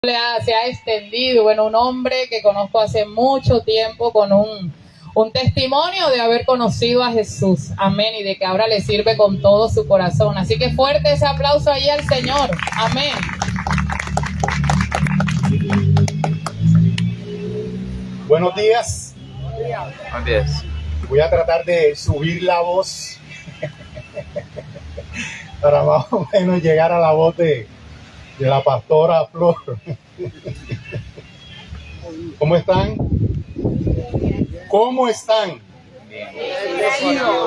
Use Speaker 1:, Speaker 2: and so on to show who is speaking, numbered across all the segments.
Speaker 1: se ha extendido. Bueno, un hombre que conozco hace mucho tiempo con un testimonio de haber conocido a Jesús, amén, y de que ahora le sirve con todo su corazón. Así que fuerte ese aplauso ahí al Señor, amén.
Speaker 2: Buenos días.
Speaker 3: Buenos días.
Speaker 2: Voy a tratar de subir la voz para más o menos llegar a la voz de la pastora Flor. ¿Cómo están? ¿Cómo están?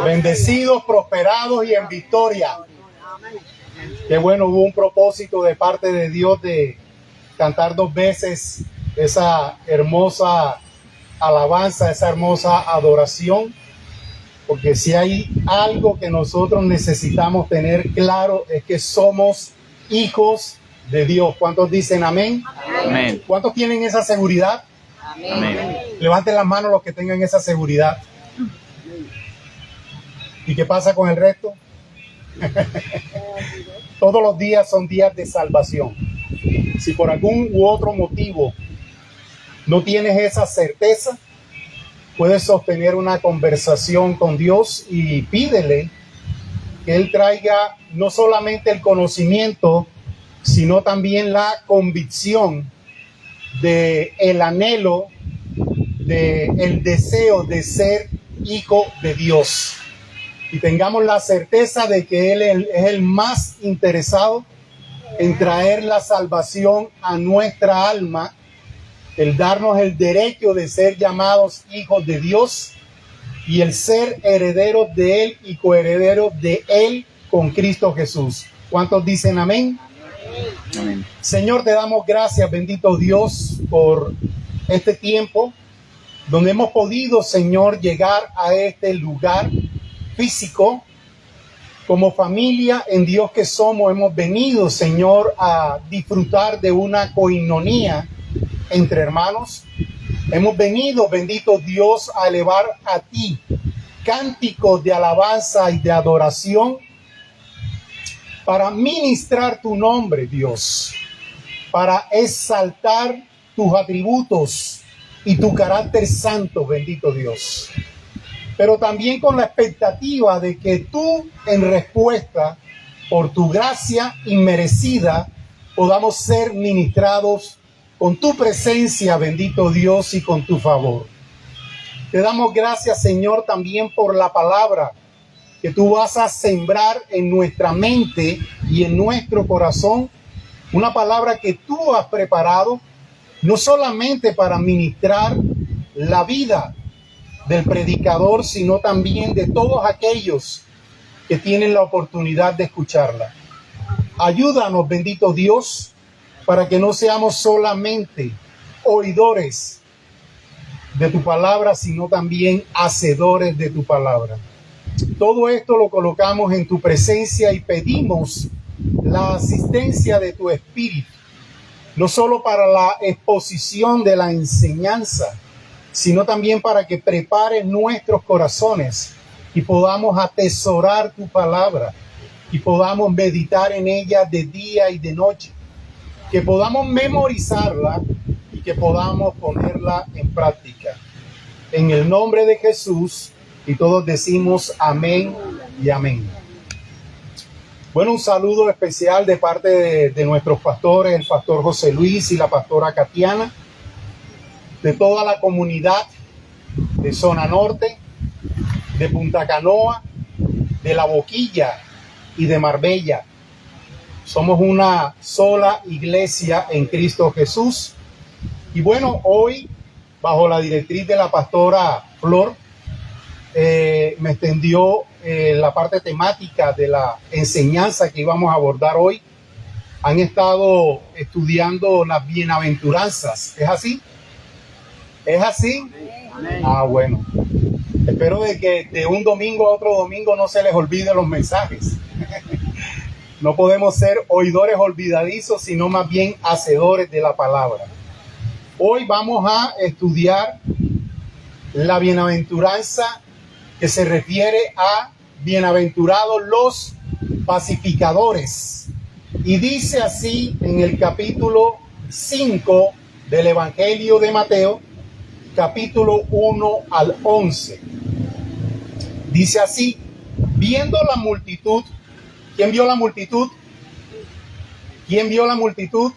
Speaker 2: Bendecidos, prosperados y en victoria. Qué bueno, hubo un propósito de parte de Dios de cantar 2 veces esa hermosa alabanza, esa hermosa adoración, porque si hay algo que nosotros necesitamos tener claro es que somos hijos de Dios. ¿Cuántos dicen amén?
Speaker 3: Amén.
Speaker 2: ¿Cuántos tienen esa seguridad?
Speaker 3: Amén.
Speaker 2: Levanten las manos los que tengan esa seguridad. ¿Y qué pasa con el resto? Todos los días son días de salvación. Si por algún u otro motivo no tienes esa certeza, puedes sostener una conversación con Dios y pídele que Él traiga no solamente el conocimiento, sino también la convicción de el anhelo, de el deseo de ser hijo de Dios. Y tengamos la certeza de que Él es el más interesado en traer la salvación a nuestra alma, el darnos el derecho de ser llamados hijos de Dios y el ser herederos de Él y coherederos de Él con Cristo Jesús. ¿Cuántos dicen amén?
Speaker 3: Amén.
Speaker 2: Señor, te damos gracias, bendito Dios, por este tiempo donde hemos podido, Señor, llegar a este lugar físico. Como familia en Dios que somos, hemos venido, Señor, a disfrutar de una coinonía entre hermanos. Hemos venido, bendito Dios, a elevar a ti cánticos de alabanza y de adoración para ministrar tu nombre, Dios, para exaltar tus atributos y tu carácter santo, bendito Dios. Pero también con la expectativa de que tú, en respuesta por tu gracia inmerecida, podamos ser ministrados con tu presencia, bendito Dios, y con tu favor. Te damos gracias, Señor, también por la palabra que tú vas a sembrar en nuestra mente y en nuestro corazón, una palabra que tú has preparado no solamente para ministrar la vida del predicador, sino también de todos aquellos que tienen la oportunidad de escucharla. Ayúdanos, bendito Dios, para que no seamos solamente oidores de tu palabra, sino también hacedores de tu palabra. Todo esto lo colocamos en tu presencia y pedimos la asistencia de tu Espíritu, no solo para la exposición de la enseñanza, sino también para que prepare nuestros corazones y podamos atesorar tu palabra y podamos meditar en ella de día y de noche, que podamos memorizarla y que podamos ponerla en práctica. En el nombre de Jesús, y todos decimos amén y amén. Bueno, un saludo especial de parte de nuestros pastores, el pastor José Luis y la pastora Katiana, de toda la comunidad de Zona Norte, de Punta Canoa, de La Boquilla y de Marbella. Somos una sola iglesia en Cristo Jesús. Y bueno, hoy, bajo la directriz de la pastora Flor, me extendió la parte temática de la enseñanza que íbamos a abordar hoy. Han estado estudiando las bienaventuranzas. ¿Es así? ¿Es así? Ah, bueno. Espero de que de un domingo a otro domingo no se les olviden los mensajes. No podemos ser oidores olvidadizos, sino más bien hacedores de la palabra. Hoy vamos a estudiar la bienaventuranza que se refiere a bienaventurados los pacificadores. Y dice así en el capítulo 5 del Evangelio de Mateo, capítulo 1 al 11. Dice así: viendo la multitud, ¿quién vio la multitud? ¿Quién vio la multitud?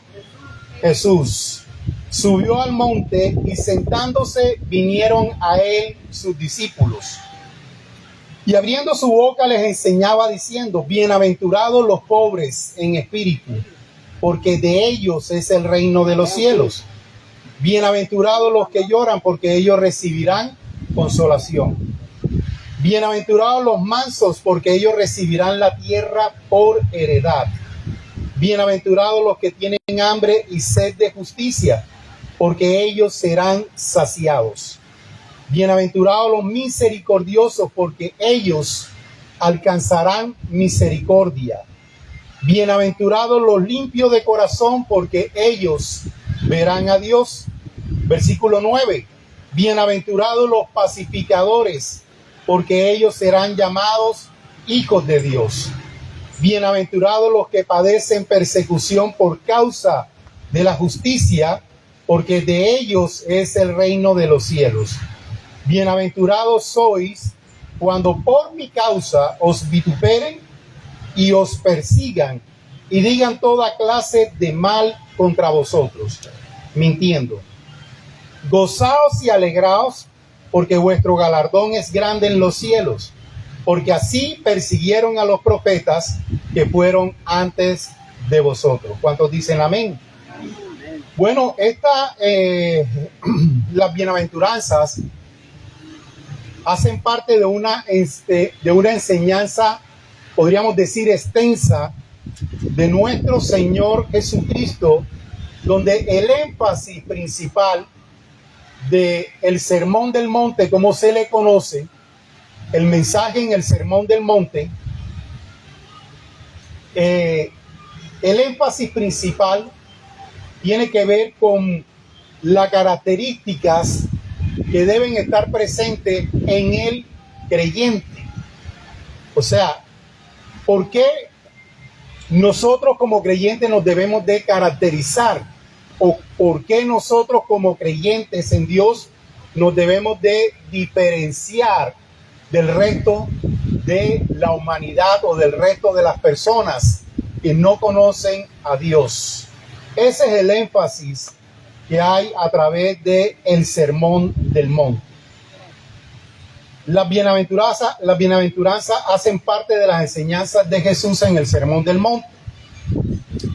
Speaker 2: Jesús. Subió al monte y sentándose vinieron a él sus discípulos. Y abriendo su boca les enseñaba diciendo: bienaventurados los pobres en espíritu, porque de ellos es el reino de los cielos. Bienaventurados los que lloran, porque ellos recibirán consolación. Bienaventurados los mansos, porque ellos recibirán la tierra por heredad. Bienaventurados los que tienen hambre y sed de justicia, porque ellos serán saciados. Bienaventurados los misericordiosos, porque ellos alcanzarán misericordia. Bienaventurados los limpios de corazón, porque ellos verán a Dios. Versículo 9. Bienaventurados los pacificadores, porque ellos serán llamados hijos de Dios. Bienaventurados los que padecen persecución por causa de la justicia, porque de ellos es el reino de los cielos. Bienaventurados sois cuando por mi causa os vituperen y os persigan y digan toda clase de mal contra vosotros, mintiendo. Gozaos y alegraos, porque vuestro galardón es grande en los cielos, porque así persiguieron a los profetas que fueron antes de vosotros. ¿Cuántos dicen amén? Bueno, las bienaventuranzas hacen parte de una enseñanza, podríamos decir, extensa de nuestro Señor Jesucristo, donde el énfasis principal del Sermón del Monte, como se le conoce, el mensaje en el Sermón del Monte, el énfasis principal tiene que ver con las características que deben estar presentes en el creyente. O sea, ¿por qué nosotros como creyentes nos debemos de caracterizar? ¿O por qué nosotros como creyentes en Dios nos debemos de diferenciar del resto de la humanidad o del resto de las personas que no conocen a Dios? Ese es el énfasis que hay a través del Sermón del Monte. Las bienaventuranzas hacen parte de las enseñanzas de Jesús en el Sermón del Monte,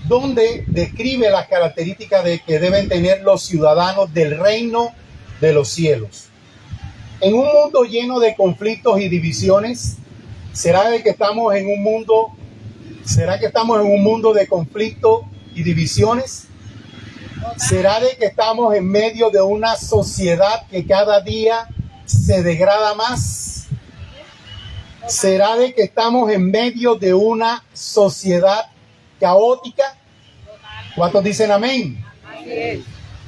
Speaker 2: donde describe las características que deben tener los ciudadanos del reino de los cielos. En un mundo lleno de conflictos y divisiones, ¿será que estamos en un mundo de conflicto y divisiones? ¿Será de que estamos en medio de una sociedad que cada día se degrada más? ¿Será de que estamos en medio de una sociedad caótica? ¿Cuántos dicen amén?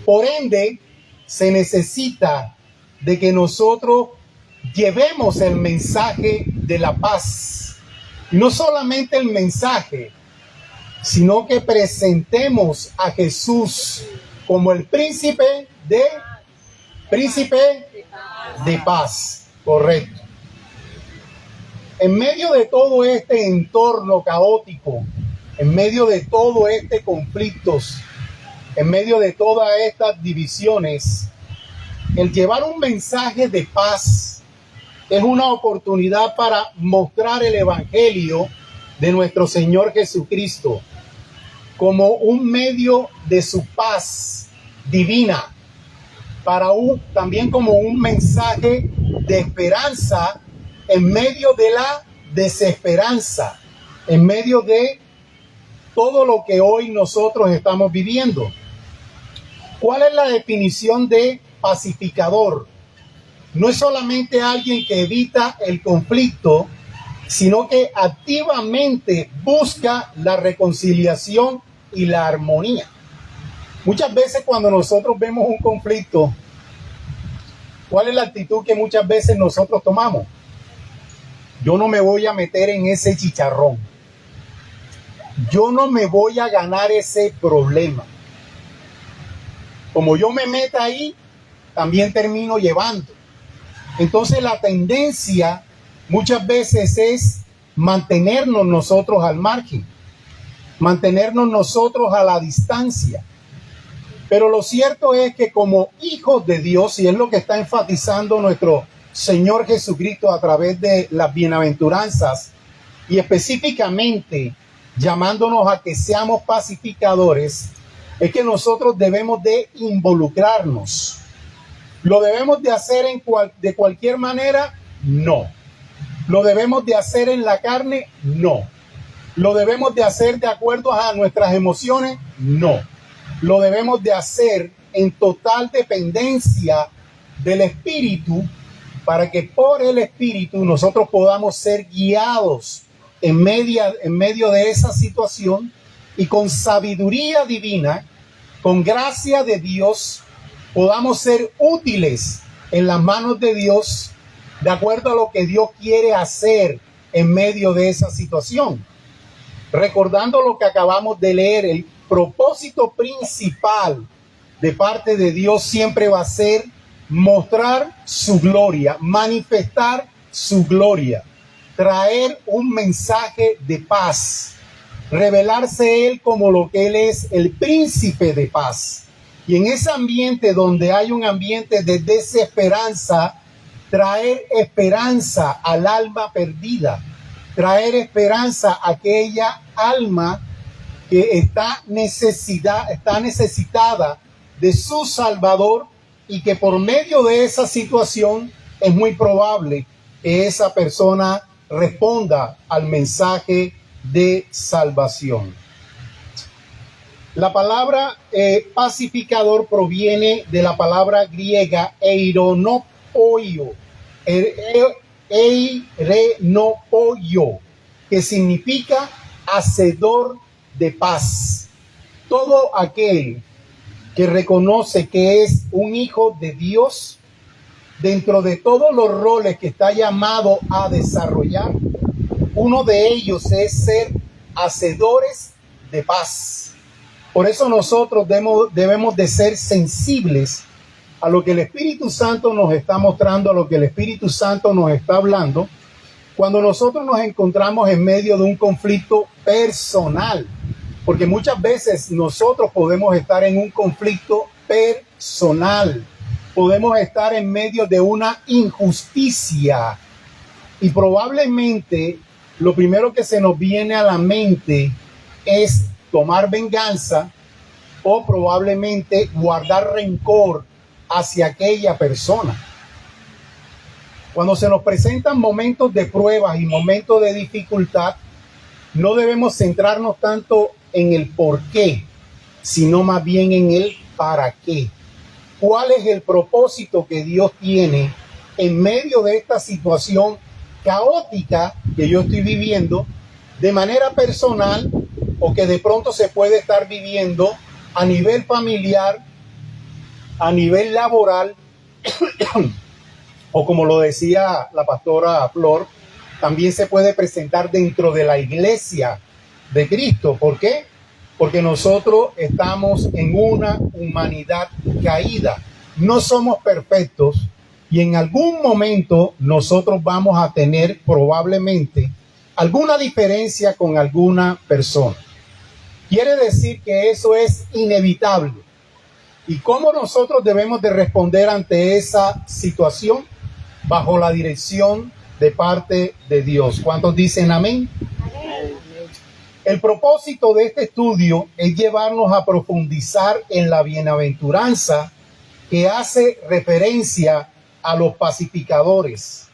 Speaker 2: Por ende, se necesita de que nosotros llevemos el mensaje de la paz. No solamente el mensaje, sino que presentemos a Jesús como el príncipe de paz. Correcto. En medio de todo este entorno caótico, en medio de todo este conflictos, en medio de todas estas divisiones, el llevar un mensaje de paz es una oportunidad para mostrar el evangelio de nuestro Señor Jesucristo como un medio de su paz divina, también como un mensaje de esperanza en medio de la desesperanza, en medio de todo lo que hoy nosotros estamos viviendo. ¿Cuál es la definición de pacificador? No es solamente alguien que evita el conflicto, sino que activamente busca la reconciliación y la armonía. Muchas veces cuando nosotros vemos un conflicto, ¿cuál es la actitud que muchas veces nosotros tomamos? Yo no me voy a meter en ese chicharrón. Yo no me voy a ganar ese problema. Como yo me meta ahí, también termino llevando. Entonces la tendencia muchas veces es mantenernos nosotros al margen, mantenernos nosotros a la distancia. Pero lo cierto es que como hijos de Dios, y es lo que está enfatizando nuestro Señor Jesucristo a través de las bienaventuranzas, y específicamente llamándonos a que seamos pacificadores, es que nosotros debemos de involucrarnos. ¿Lo debemos de hacer de cualquier manera? No. ¿Lo debemos de hacer en la carne? No. ¿Lo debemos de hacer de acuerdo a nuestras emociones? No. Lo debemos de hacer en total dependencia del Espíritu, para que por el Espíritu nosotros podamos ser guiados en medio de esa situación, y con sabiduría divina, con gracia de Dios, podamos ser útiles en las manos de Dios, de acuerdo a lo que Dios quiere hacer en medio de esa situación. Recordando lo que acabamos de leer, el propósito principal de parte de Dios siempre va a ser mostrar su gloria, manifestar su gloria, traer un mensaje de paz, revelarse Él como lo que Él es, el príncipe de paz. Y en ese ambiente donde hay un ambiente de desesperanza, traer esperanza al alma perdida, traer esperanza a aquella alma que está necesitada de su Salvador, y que por medio de esa situación es muy probable que esa persona responda al mensaje de salvación. La palabra pacificador proviene de la palabra griega eironopoio, que significa hacedor de paz. Todo aquel que reconoce que es un hijo de Dios, dentro de todos los roles que está llamado a desarrollar, uno de ellos es ser hacedores de paz. Por eso nosotros debemos de ser sensibles a lo que el Espíritu Santo nos está mostrando, a lo que el Espíritu Santo nos está hablando, cuando nosotros nos encontramos en medio de un conflicto personal. Porque muchas veces nosotros podemos estar en un conflicto personal, podemos estar en medio de una injusticia, y probablemente lo primero que se nos viene a la mente es tomar venganza, o probablemente guardar rencor hacia aquella persona. Cuando se nos presentan momentos de pruebas y momentos de dificultad, no debemos centrarnos tanto en el por qué, sino más bien en el para qué. ¿Cuál es el propósito que Dios tiene en medio de esta situación caótica que yo estoy viviendo de manera personal, o que de pronto se puede estar viviendo a nivel familiar, a nivel laboral, o como lo decía la pastora Flor, también se puede presentar dentro de la iglesia de Cristo? ¿Por qué? Porque nosotros estamos en una humanidad caída. No somos perfectos, y en algún momento nosotros vamos a tener probablemente alguna diferencia con alguna persona. Quiere decir que eso es inevitable. ¿Y cómo nosotros debemos de responder ante esa situación? Bajo la dirección de parte de Dios. ¿Cuántos dicen amén? Amén. El propósito de este estudio es llevarnos a profundizar en la bienaventuranza que hace referencia a los pacificadores,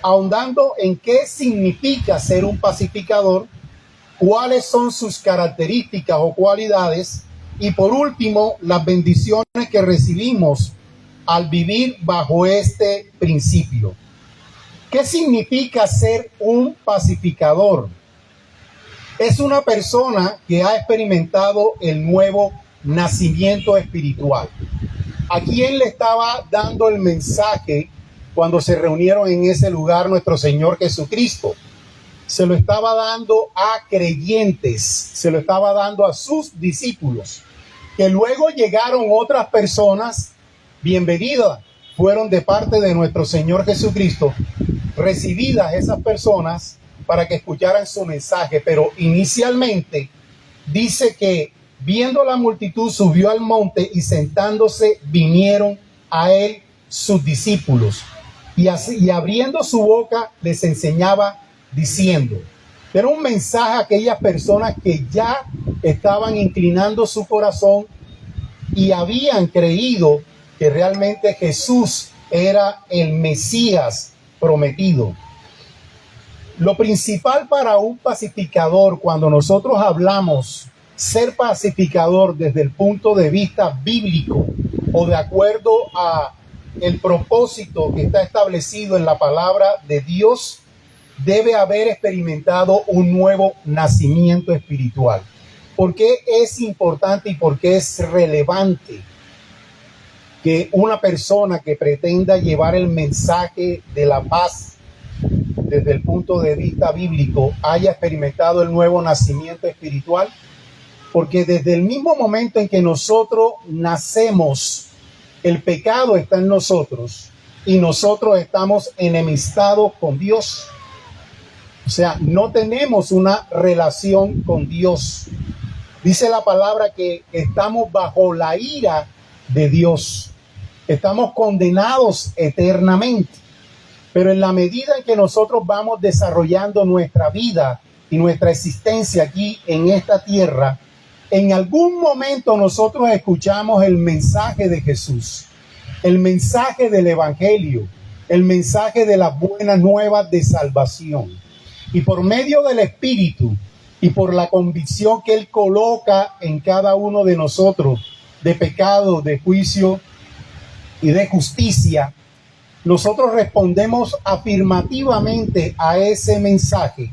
Speaker 2: ahondando en qué significa ser un pacificador, cuáles son sus características o cualidades, y por último, las bendiciones que recibimos al vivir bajo este principio. ¿Qué significa ser un pacificador? Es una persona que ha experimentado el nuevo nacimiento espiritual. ¿A quién le estaba dando el mensaje cuando se reunieron en ese lugar nuestro Señor Jesucristo? Se lo estaba dando a creyentes, se lo estaba dando a sus discípulos. que luego llegaron otras personas, bienvenidas fueron de parte de nuestro Señor Jesucristo, recibidas esas personas para que escucharan su mensaje, pero inicialmente dice que viendo la multitud subió al monte y sentándose vinieron a él sus discípulos y abriendo su boca les enseñaba diciendo. Era un mensaje a aquellas personas que ya estaban inclinando su corazón y habían creído que realmente Jesús era el Mesías prometido. Lo principal para un pacificador, cuando nosotros hablamos ser pacificador desde el punto de vista bíblico o de acuerdo a el propósito que está establecido en la palabra de Dios, debe haber experimentado un nuevo nacimiento espiritual. ¿Por qué es importante y por qué es relevante que una persona que pretenda llevar el mensaje de la paz desde el punto de vista bíblico haya experimentado el nuevo nacimiento espiritual? Porque desde el mismo momento en que nosotros nacemos, el pecado está en nosotros y nosotros estamos enemistados con Dios. O sea, no tenemos una relación con Dios. Dice la palabra que estamos bajo la ira de Dios. Estamos condenados eternamente. Pero en la medida en que nosotros vamos desarrollando nuestra vida y nuestra existencia aquí en esta tierra, en algún momento nosotros escuchamos el mensaje de Jesús, el mensaje del Evangelio, el mensaje de las buenas nuevas de salvación. Y por medio del Espíritu y por la convicción que Él coloca en cada uno de nosotros de pecado, de juicio y de justicia, nosotros respondemos afirmativamente a ese mensaje,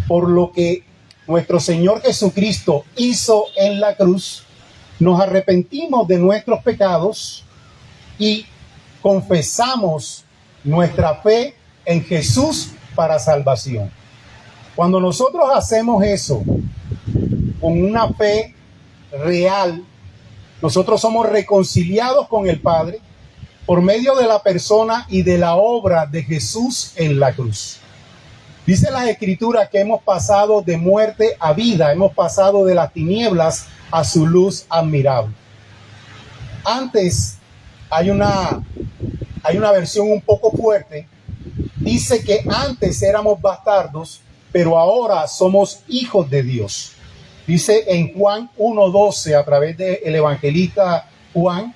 Speaker 2: por lo que nuestro Señor Jesucristo hizo en la cruz. Nos arrepentimos de nuestros pecados y confesamos nuestra fe en Jesús para salvación. Cuando nosotros hacemos eso con una fe real, nosotros somos reconciliados con el Padre por medio de la persona y de la obra de Jesús en la cruz. Dice las Escrituras que hemos pasado de muerte a vida, hemos pasado de las tinieblas a su luz admirable. Antes hay una versión un poco fuerte. Dice que antes éramos bastardos, pero ahora somos hijos de Dios. Dice en Juan 1:12, a través del evangelista Juan,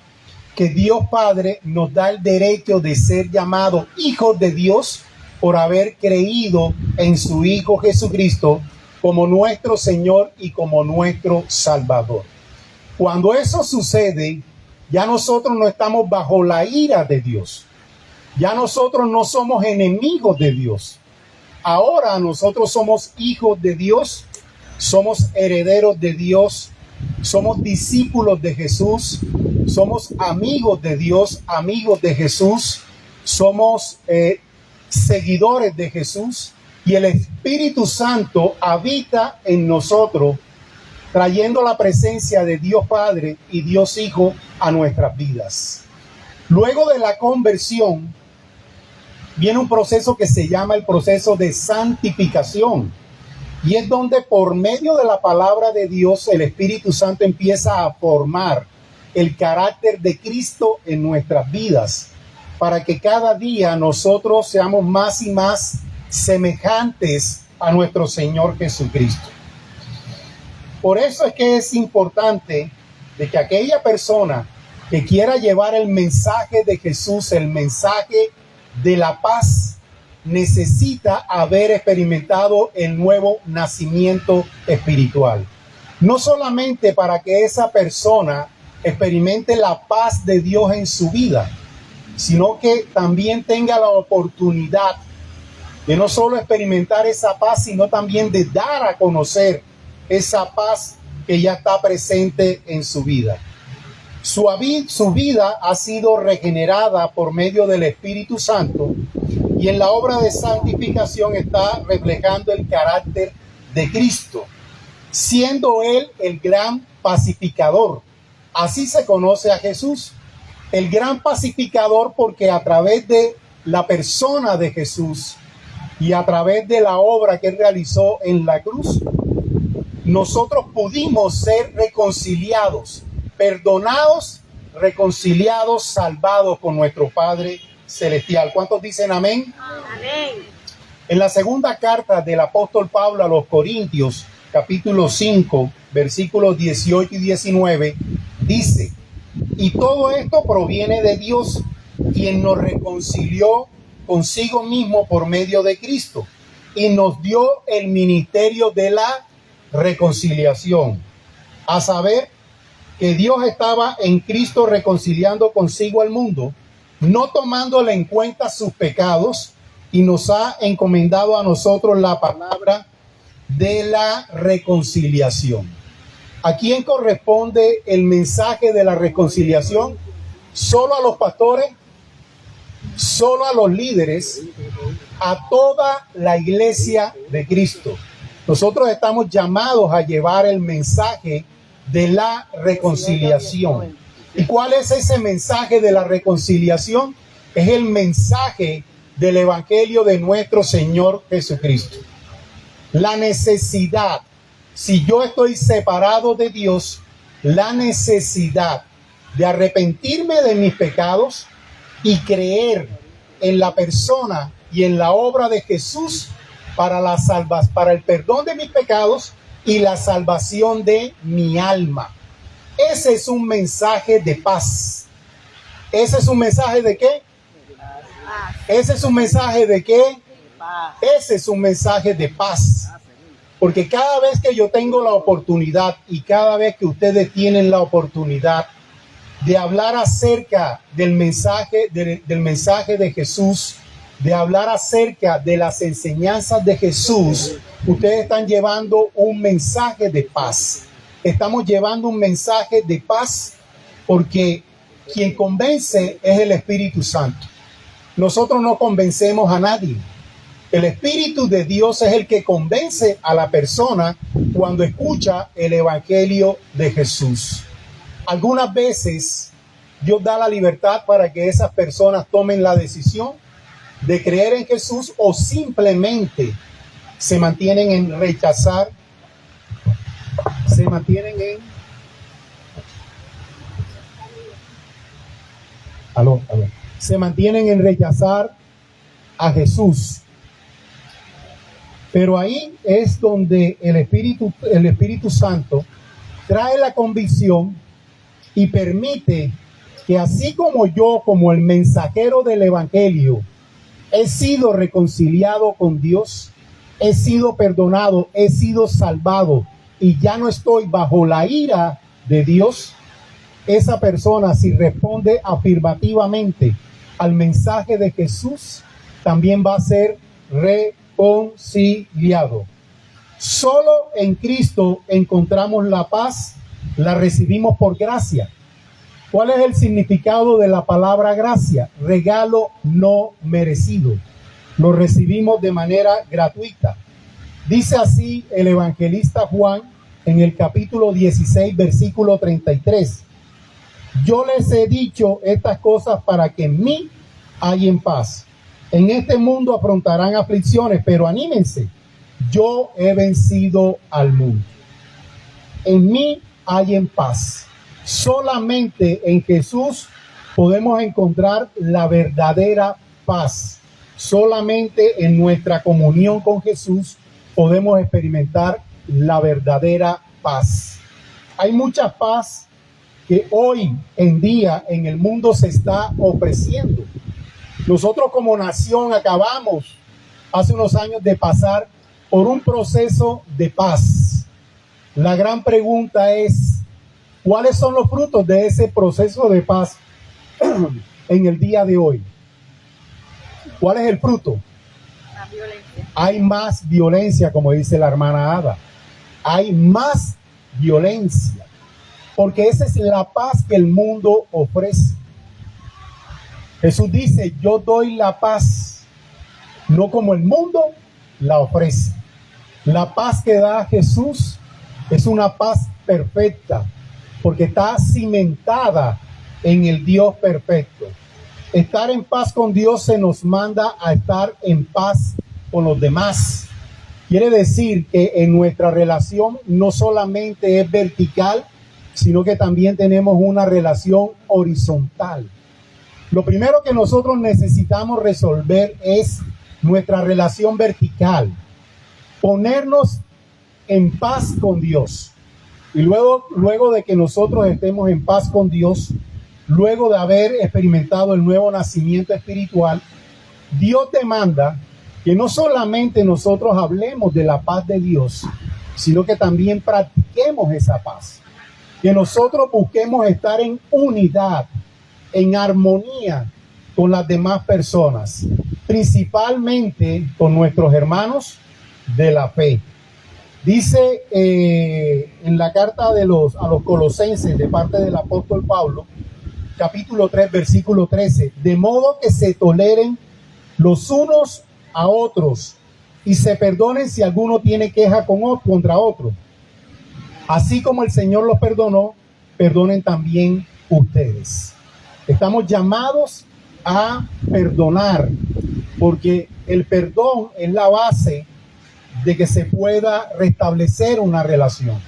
Speaker 2: que Dios Padre nos da el derecho de ser llamados hijos de Dios por haber creído en su Hijo Jesucristo como nuestro Señor y como nuestro Salvador. Cuando eso sucede, ya nosotros no estamos bajo la ira de Dios. Ya nosotros no somos enemigos de Dios. Ahora nosotros somos hijos de Dios, somos herederos de Dios, somos discípulos de Jesús, somos amigos de Dios, amigos de Jesús, somos seguidores de Jesús, y el Espíritu Santo habita en nosotros, trayendo la presencia de Dios Padre y Dios Hijo a nuestras vidas. Luego de la conversión viene un proceso que se llama el proceso de santificación, y es donde por medio de la palabra de Dios el Espíritu Santo empieza a formar el carácter de Cristo en nuestras vidas, para que cada día nosotros seamos más y más semejantes a nuestro Señor Jesucristo. Por eso es que es importante de que aquella persona que quiera llevar el mensaje de Jesús, el mensaje de la paz, necesita haber experimentado el nuevo nacimiento espiritual. No solamente para que esa persona experimente la paz de Dios en su vida, sino que también tenga la oportunidad de no solo experimentar esa paz, sino también de dar a conocer esa paz que ya está presente en su vida. Su vida ha sido regenerada por medio del Espíritu Santo, y en la obra de santificación está reflejando el carácter de Cristo, siendo Él el gran pacificador, Así se conoce a Jesús, el gran pacificador, porque a través de la persona de Jesús y a través de la obra que él realizó en la cruz, nosotros pudimos ser reconciliados, perdonados, reconciliados, salvados con nuestro Padre Celestial. ¿Cuántos dicen amén?
Speaker 4: Amén.
Speaker 2: En la segunda carta del apóstol Pablo a los Corintios, capítulo 5, versículos 18 y 19, dice: y todo esto proviene de Dios, quien nos reconcilió consigo mismo por medio de Cristo y nos dio el ministerio de la reconciliación, a saber, que Dios estaba en Cristo reconciliando consigo al mundo, no tomándole en cuenta sus pecados, y nos ha encomendado a nosotros la palabra de la reconciliación. ¿A quién corresponde el mensaje de la reconciliación? ¿Solo a los pastores? ¿Solo a los líderes? A toda la iglesia de Cristo. Nosotros estamos llamados a llevar el mensaje de la reconciliación. ¿Y cuál es ese mensaje de la reconciliación? Es el mensaje del Evangelio de nuestro Señor Jesucristo. La necesidad, si yo estoy separado de Dios, la necesidad de arrepentirme de mis pecados y creer en la persona y en la obra de Jesús para el perdón de mis pecados y la salvación de mi alma. Ese es un mensaje de paz. ¿Ese es un mensaje de qué? ¿Ese es un mensaje de qué? Ese es un mensaje de paz. Porque cada vez que yo tengo la oportunidad y cada vez que ustedes tienen la oportunidad de hablar acerca del mensaje de Jesús, de hablar acerca de las enseñanzas de Jesús, ustedes están llevando un mensaje de paz. Estamos llevando un mensaje de paz porque quien convence es el Espíritu Santo. Nosotros no convencemos a nadie. El Espíritu de Dios es el que convence a la persona cuando escucha el Evangelio de Jesús. Algunas veces Dios da la libertad para que esas personas tomen la decisión de creer en Jesús o simplemente se mantienen en rechazar, se mantienen en rechazar a Jesús. Pero ahí es donde el Espíritu Santo trae la convicción y permite que así como yo, como el mensajero del Evangelio, he sido reconciliado con Dios, he sido perdonado, he sido salvado y ya no estoy bajo la ira de Dios, esa persona, si responde afirmativamente al mensaje de Jesús, también va a ser reconciliado. Solo en Cristo encontramos la paz, la recibimos por gracia. ¿Cuál es el significado de la palabra gracia? Regalo no merecido. Lo recibimos de manera gratuita. Dice así el evangelista Juan en el capítulo 16, versículo 33. Yo les he dicho estas cosas para que en mí hayan paz. En este mundo afrontarán aflicciones, pero anímense. Yo he vencido al mundo. En mí hayan paz. Solamente en Jesús podemos encontrar la verdadera paz. Solamente en nuestra comunión con Jesús podemos experimentar la verdadera paz. Hay mucha paz que hoy en día en el mundo se está ofreciendo. Nosotros como nación acabamos hace unos años de pasar por un proceso de paz. La gran pregunta es, ¿cuáles son los frutos de ese proceso de paz en el día de hoy? ¿Cuál es el fruto?
Speaker 4: La violencia.
Speaker 2: Hay más violencia, como dice la hermana Ada. Hay más violencia, porque esa es la paz que el mundo ofrece. Jesús dice, yo doy la paz, no como el mundo la ofrece. La paz que da Jesús es una paz perfecta, porque está cimentada en el Dios perfecto. Estar en paz con Dios se nos manda a estar en paz con los demás. Quiere decir que en nuestra relación no solamente es vertical, sino que también tenemos una relación horizontal. Lo primero que nosotros necesitamos resolver es nuestra relación vertical, ponernos en paz con Dios. Y luego de que nosotros estemos en paz con Dios, luego de haber experimentado el nuevo nacimiento espiritual, Dios demanda que no solamente nosotros hablemos de la paz de Dios, sino que también practiquemos esa paz. Que nosotros busquemos estar en unidad, en armonía con las demás personas, principalmente con nuestros hermanos de la fe. Dice en la carta a los Colosenses de parte del apóstol Pablo, capítulo 3, versículo 13, de modo que se toleren los unos a otros y se perdonen si alguno tiene queja contra otro. Así como el Señor los perdonó, perdonen también ustedes. Estamos llamados a perdonar, porque el perdón es la base de que se pueda restablecer una relación,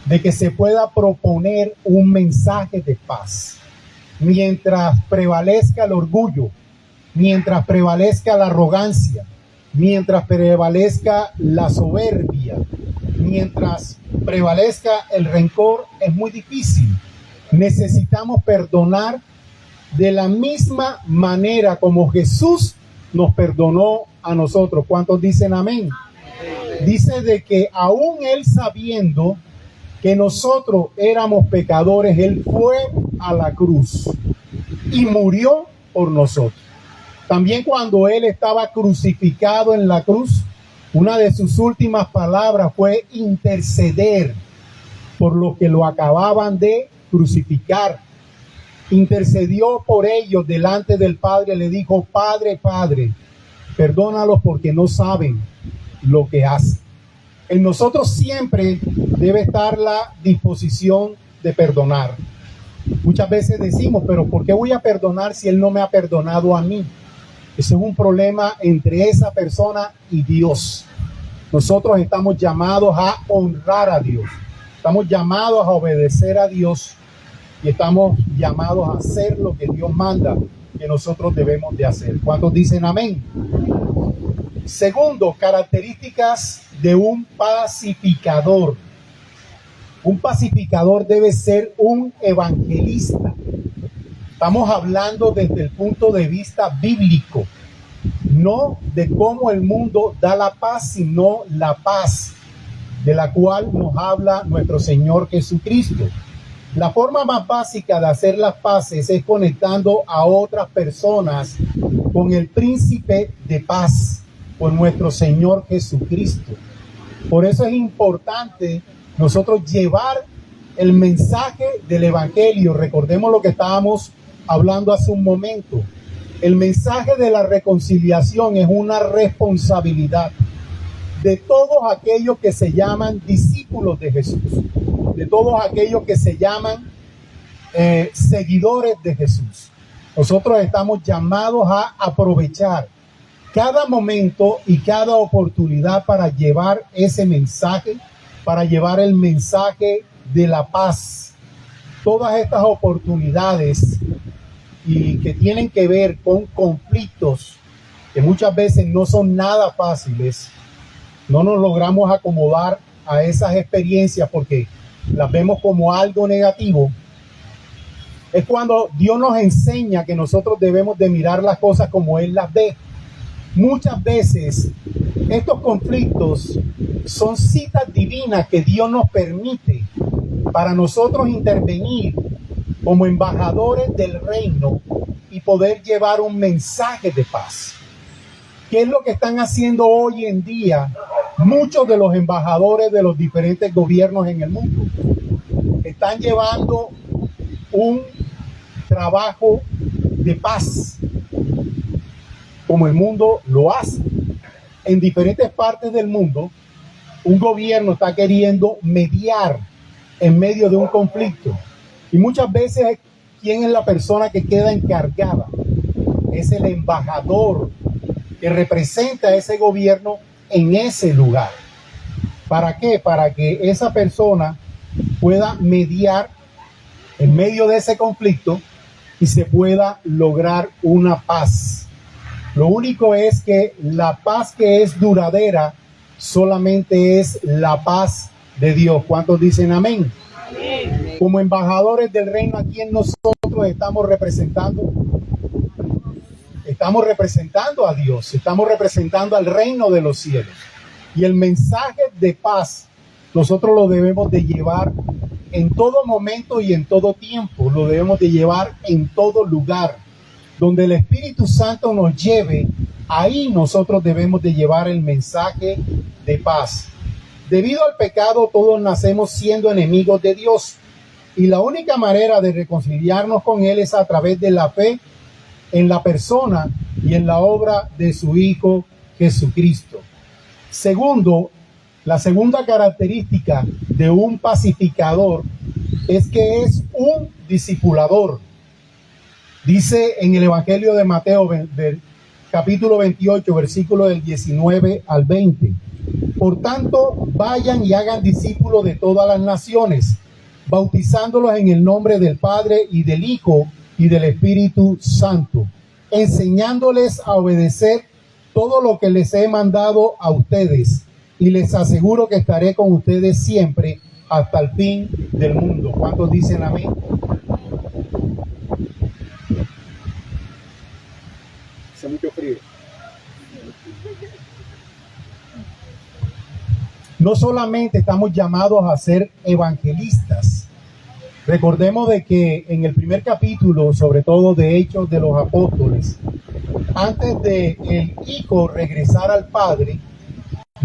Speaker 2: de que se pueda proponer un mensaje de paz. Mientras prevalezca el orgullo, mientras prevalezca la arrogancia, mientras prevalezca la soberbia, mientras prevalezca el rencor, es muy difícil. Necesitamos perdonar de la misma manera como Jesús nos perdonó a nosotros. ¿Cuántos dicen amén? Dice de que aún Él, sabiendo que nosotros éramos pecadores, Él fue a la cruz y murió por nosotros. También cuando Él estaba crucificado en la cruz, una de sus últimas palabras fue interceder por los que lo acababan de crucificar. Intercedió por ellos delante del Padre, le dijo: Padre, Padre, perdónalos porque no saben lo que hacen. En nosotros siempre debe estar la disposición de perdonar. Muchas veces decimos: pero ¿por qué voy a perdonar si Él no me ha perdonado a mí? Ese es un problema entre esa persona y Dios. Nosotros estamos llamados a honrar a Dios. Estamos llamados a obedecer a Dios y estamos llamados a hacer lo que Dios manda que nosotros debemos de hacer. ¿Cuántos dicen amén? Segundo, características de un pacificador. Un pacificador debe ser un evangelista. Estamos hablando desde el punto de vista bíblico, no de cómo el mundo da la paz, sino la paz de la cual nos habla nuestro Señor Jesucristo. La forma más básica de hacer las paces es conectando a otras personas con el príncipe de paz, con nuestro Señor Jesucristo. Por eso es importante nosotros llevar el mensaje del evangelio. Recordemos lo que estábamos hablando hace un momento. El mensaje de la reconciliación es una responsabilidad de todos aquellos que se llaman discípulos de Jesús, de todos aquellos que se llaman seguidores de Jesús. Nosotros estamos llamados a aprovechar cada momento y cada oportunidad para llevar ese mensaje, para llevar el mensaje de la paz. Todas estas oportunidades y que tienen que ver con conflictos que muchas veces no son nada fáciles, no nos logramos acomodar a esas experiencias porque las vemos como algo negativo. Es cuando Dios nos enseña que nosotros debemos de mirar las cosas como Él las ve. Muchas veces estos conflictos son citas divinas que Dios nos permite para nosotros intervenir como embajadores del reino y poder llevar un mensaje de paz. ¿Qué es lo que están haciendo hoy en día muchos de los embajadores de los diferentes gobiernos en el mundo? Están llevando un trabajo de paz, como el mundo lo hace. En diferentes partes del mundo, un gobierno está queriendo mediar en medio de un conflicto. Y muchas veces, ¿quién es la persona que queda encargada? Es el embajador que representa a ese gobierno en ese lugar. ¿Para qué? Para que esa persona pueda mediar en medio de ese conflicto y se pueda lograr una paz. Lo único es que la paz que es duradera solamente es la paz de Dios. ¿Cuántos dicen amén? Amén. Como embajadores del reino, ¿a quién nosotros estamos representando? Estamos representando a Dios, estamos representando al reino de los cielos. Y el mensaje de paz nosotros lo debemos de llevar en todo momento y en todo tiempo. Lo debemos de llevar en todo lugar. Donde el Espíritu Santo nos lleve, ahí nosotros debemos de llevar el mensaje de paz. Debido al pecado, todos nacemos siendo enemigos de Dios. Y la única manera de reconciliarnos con Él es a través de la fe en la persona y en la obra de su Hijo Jesucristo. Segundo, la segunda característica de un pacificador es que es un discipulador. Dice en el Evangelio de Mateo, del capítulo 28, versículo del 19 al 20. Por tanto, vayan y hagan discípulos de todas las naciones, bautizándolos en el nombre del Padre y del Hijo y del Espíritu Santo, enseñándoles a obedecer todo lo que les he mandado a ustedes, y les aseguro que estaré con ustedes siempre hasta el fin del mundo. ¿Cuántos dicen amén? Hace mucho frío. No solamente estamos llamados a ser evangelistas. Recordemos de que en el primer capítulo, sobre todo de Hechos de los Apóstoles, antes de el Hijo regresar al Padre,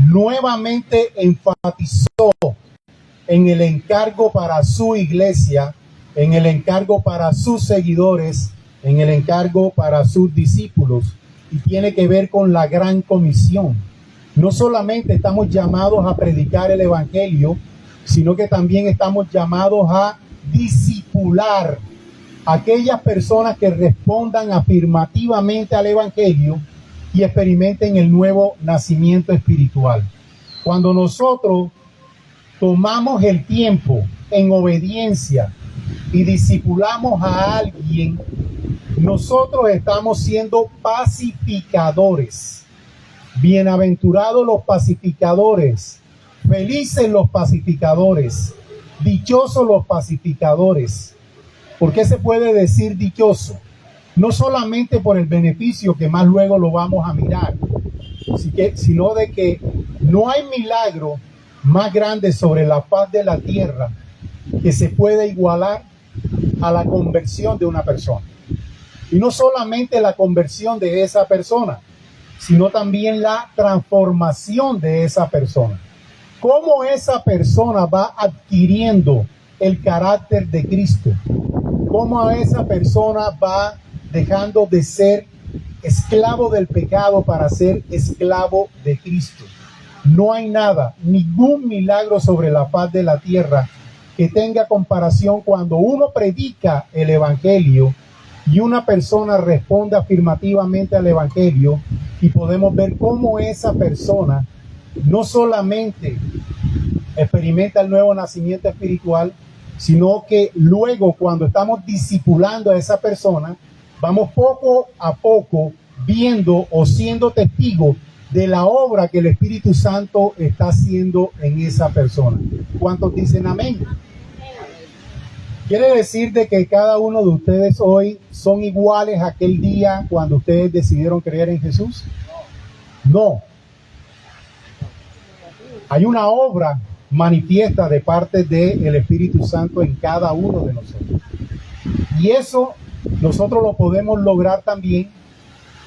Speaker 2: nuevamente enfatizó en el encargo para su iglesia, en el encargo para sus seguidores, en el encargo para sus discípulos, y tiene que ver con la gran comisión. No solamente estamos llamados a predicar el evangelio, sino que también estamos llamados a discipular a aquellas personas que respondan afirmativamente al evangelio y experimenten el nuevo nacimiento espiritual. Cuando nosotros tomamos el tiempo en obediencia y discipulamos a alguien, nosotros estamos siendo pacificadores. Bienaventurados los pacificadores, felices los pacificadores, dichosos los pacificadores. ¿Por qué se puede decir dichoso? No solamente por el beneficio, que más luego lo vamos a mirar, sino de que no hay milagro más grande sobre la faz de la tierra que se pueda igualar a la conversión de una persona. Y no solamente la conversión de esa persona, sino también la transformación de esa persona. Cómo esa persona va adquiriendo el carácter de Cristo. Cómo esa persona va dejando de ser esclavo del pecado para ser esclavo de Cristo. No hay nada, ningún milagro sobre la faz de la tierra que tenga comparación cuando uno predica el evangelio y una persona responde afirmativamente al evangelio, y podemos ver cómo esa persona no solamente experimenta el nuevo nacimiento espiritual, sino que luego, cuando estamos discipulando a esa persona, vamos poco a poco viendo o siendo testigos de la obra que el Espíritu Santo está haciendo en esa persona. ¿Cuántos dicen amén? ¿Quiere decir de que cada uno de ustedes hoy son iguales a aquel día cuando ustedes decidieron creer en Jesús? No. Hay una obra manifiesta de parte del Espíritu Santo en cada uno de nosotros. Y eso nosotros lo podemos lograr también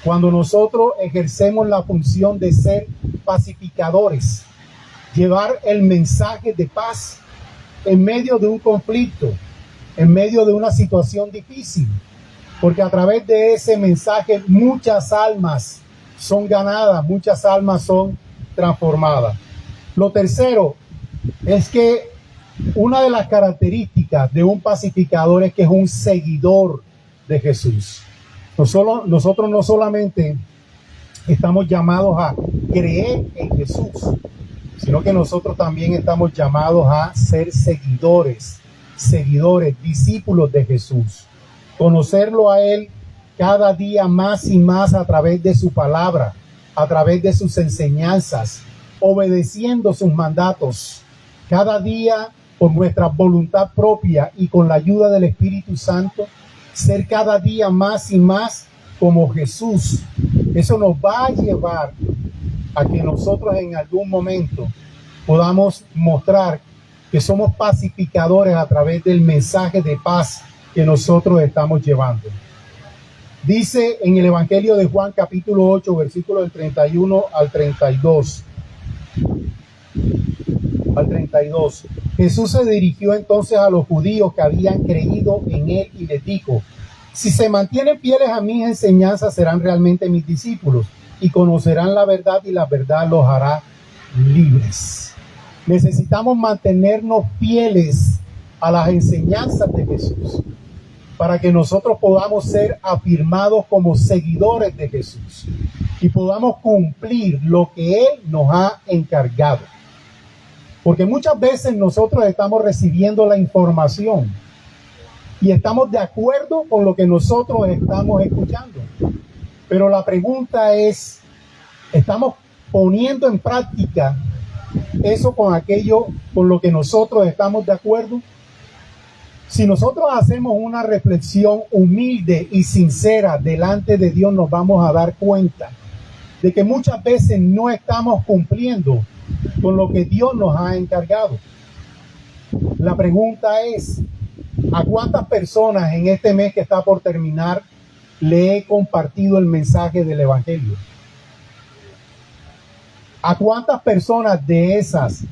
Speaker 2: cuando nosotros ejercemos la función de ser pacificadores, llevar el mensaje de paz en medio de un conflicto, en medio de una situación difícil, porque a través de ese mensaje muchas almas son ganadas, muchas almas son transformadas. Lo tercero es que Una de las características de un pacificador es que es un seguidor de Jesús. Nosotros no solamente estamos llamados a creer en Jesús, sino que nosotros también estamos llamados a ser seguidores, discípulos de Jesús. Conocerlo a Él cada día más y más a través de su palabra, a través de sus enseñanzas, obedeciendo sus mandatos, cada día por nuestra voluntad propia y con la ayuda del Espíritu Santo, ser cada día más y más como Jesús. Eso nos va a llevar a que nosotros en algún momento podamos mostrar que somos pacificadores a través del mensaje de paz que nosotros estamos llevando. Dice en el Evangelio de Juan capítulo 8, versículos del 31 al 32. Jesús se dirigió entonces a los judíos que habían creído en Él y les dijo: si se mantienen fieles a mis enseñanzas, serán realmente mis discípulos y conocerán la verdad, y la verdad los hará libres. Necesitamos mantenernos fieles a las enseñanzas de Jesús para que nosotros podamos ser afirmados como seguidores de Jesús y podamos cumplir lo que Él nos ha encargado. Porque muchas veces nosotros estamos recibiendo la información y estamos de acuerdo con lo que nosotros estamos escuchando. Pero la pregunta es, ¿estamos poniendo en práctica eso con lo que nosotros estamos de acuerdo? Si nosotros hacemos una reflexión humilde y sincera delante de Dios, nos vamos a dar cuenta de que muchas veces no estamos cumpliendo con lo que Dios nos ha encargado. La pregunta es, ¿a cuántas personas en este mes que está por terminar le he compartido el mensaje del Evangelio? ¿A cuántas personas de esas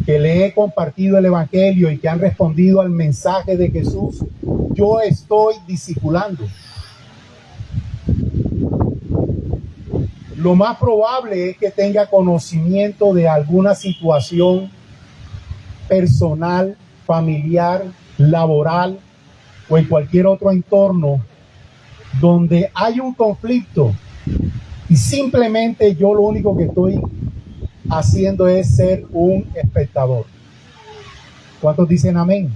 Speaker 2: que le he compartido el Evangelio y que han respondido al mensaje de Jesús, yo estoy discipulando? Lo más probable es que tenga conocimiento de alguna situación personal, familiar, laboral o en cualquier otro entorno donde hay un conflicto y simplemente yo lo único que estoy haciendo es ser un espectador. ¿Cuántos dicen amén?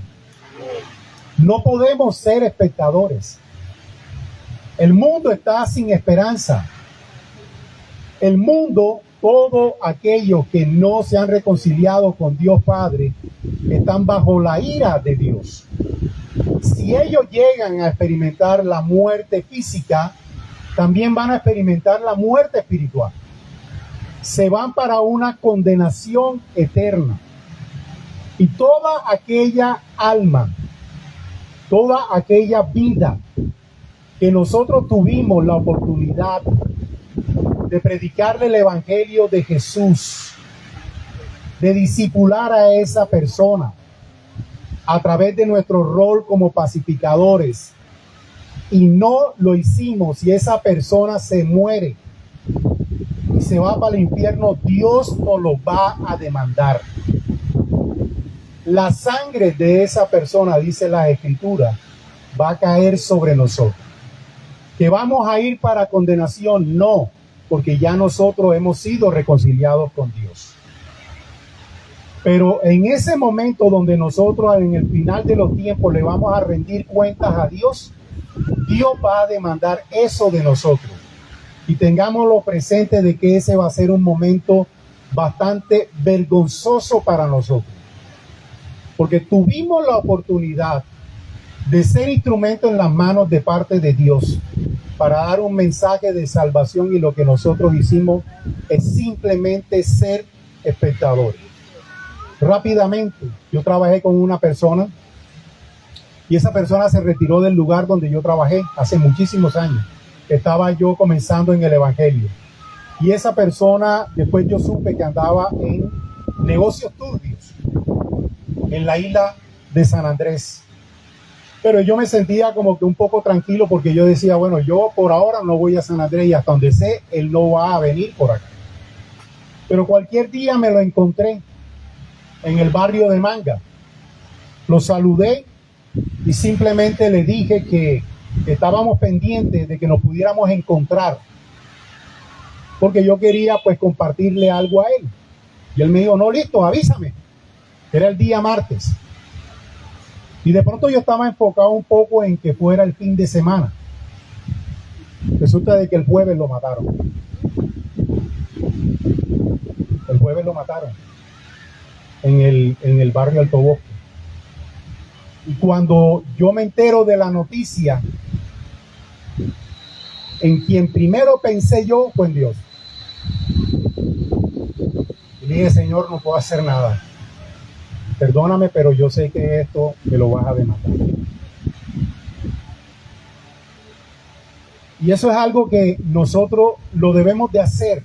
Speaker 2: No podemos ser espectadores. El mundo está sin esperanza. El mundo, todos aquellos que no se han reconciliado con Dios Padre, están bajo la ira de Dios. Si ellos llegan a experimentar la muerte física, también van a experimentar la muerte espiritual. Se van para una condenación eterna. Y toda aquella alma, toda aquella vida que nosotros tuvimos la oportunidad de predicarle el Evangelio de Jesús, de discipular a esa persona a través de nuestro rol como pacificadores, y no lo hicimos, y esa persona se muere y se va para el infierno, Dios nos lo va a demandar. La sangre de esa persona, dice la Escritura, va a caer sobre nosotros. ¿Que vamos a ir para condenación? No, porque ya nosotros hemos sido reconciliados con Dios. Pero en ese momento donde nosotros en el final de los tiempos le vamos a rendir cuentas a Dios, Dios va a demandar eso de nosotros. Y tengámoslo presente de que ese va a ser un momento bastante vergonzoso para nosotros. Porque tuvimos la oportunidad de ser instrumento en las manos de parte de Dios para dar un mensaje de salvación, y lo que nosotros hicimos es simplemente ser espectadores. Rápidamente, yo trabajé con una persona y esa persona se retiró del lugar donde yo trabajé hace muchísimos años. Estaba yo comenzando en el Evangelio. Y esa persona, después yo supe que andaba en negocios turbios en la isla de San Andrés. Pero yo me sentía como que un poco tranquilo, porque yo decía, bueno, yo por ahora no voy a San Andrés, y hasta donde sé, él no va a venir por acá. Pero cualquier día me lo encontré en el barrio de Manga. Lo saludé y simplemente le dije que estábamos pendientes de que nos pudiéramos encontrar, porque yo quería pues compartirle algo a él. Y él me dijo, no, listo, avísame. Era el día martes. Y de pronto yo estaba enfocado un poco en que fuera el fin de semana. Resulta de que el jueves lo mataron. El jueves lo mataron en el barrio Alto Bosque. Y cuando yo me entero de la noticia, en quien primero pensé yo fue en Dios. Y le dije, Señor, no puedo hacer nada. Perdóname, pero yo sé que esto me lo vas a demandar. Y eso es algo que nosotros lo debemos de hacer,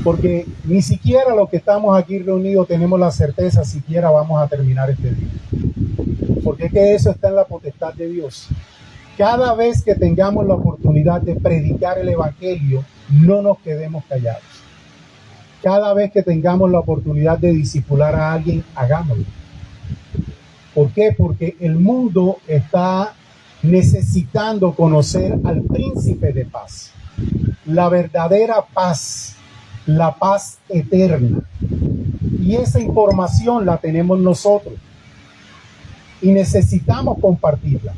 Speaker 2: porque ni siquiera los que estamos aquí reunidos tenemos la certeza siquiera vamos a terminar este día. Porque es que eso está en la potestad de Dios. Cada vez que tengamos la oportunidad de predicar el evangelio, no nos quedemos callados. Cada vez que tengamos la oportunidad de discipular a alguien, hagámoslo. ¿Por qué? Porque el mundo está necesitando conocer al príncipe de paz, la verdadera paz, la paz eterna. Y esa información la tenemos nosotros y necesitamos compartirla.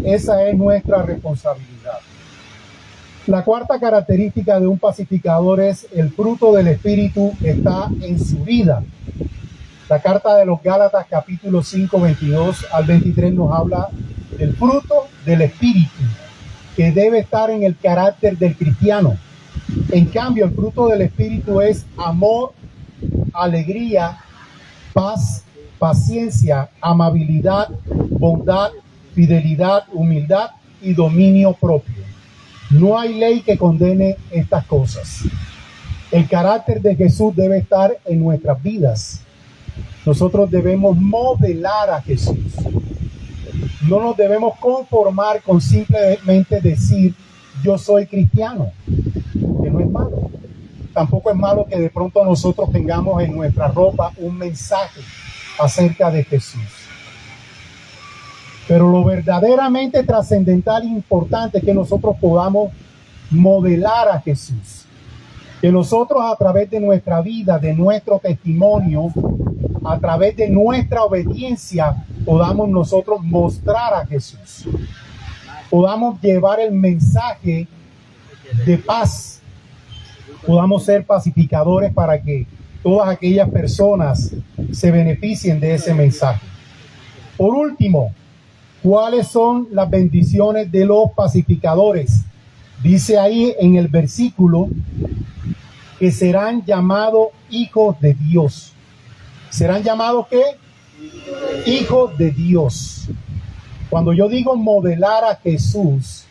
Speaker 2: Esa es nuestra responsabilidad. La cuarta característica de un pacificador es el fruto del Espíritu está en su vida. La carta de los Gálatas capítulo 5, 22 al 23 nos habla del fruto del Espíritu que debe estar en el carácter del cristiano. En cambio, el fruto del Espíritu es amor, alegría, paz, paciencia, amabilidad, bondad, fidelidad, humildad y dominio propio. No hay ley que condene estas cosas. El carácter de Jesús debe estar en nuestras vidas. Nosotros debemos modelar a Jesús. No nos debemos conformar con simplemente decir yo soy cristiano, que no es malo. Tampoco es malo que de pronto nosotros tengamos en nuestra ropa un mensaje acerca de Jesús. Pero lo verdaderamente trascendental e importante es que nosotros podamos modelar a Jesús. Que nosotros a través de nuestra vida, de nuestro testimonio, a través de nuestra obediencia, podamos nosotros mostrar a Jesús. Podamos llevar el mensaje de paz. Podamos ser pacificadores para que todas aquellas personas se beneficien de ese mensaje. Por último, ¿cuáles son las bendiciones de los pacificadores? Dice ahí en el versículo que serán llamados hijos de Dios. ¿Serán llamados qué? Hijos de Dios. Cuando yo digo modelar a Jesús,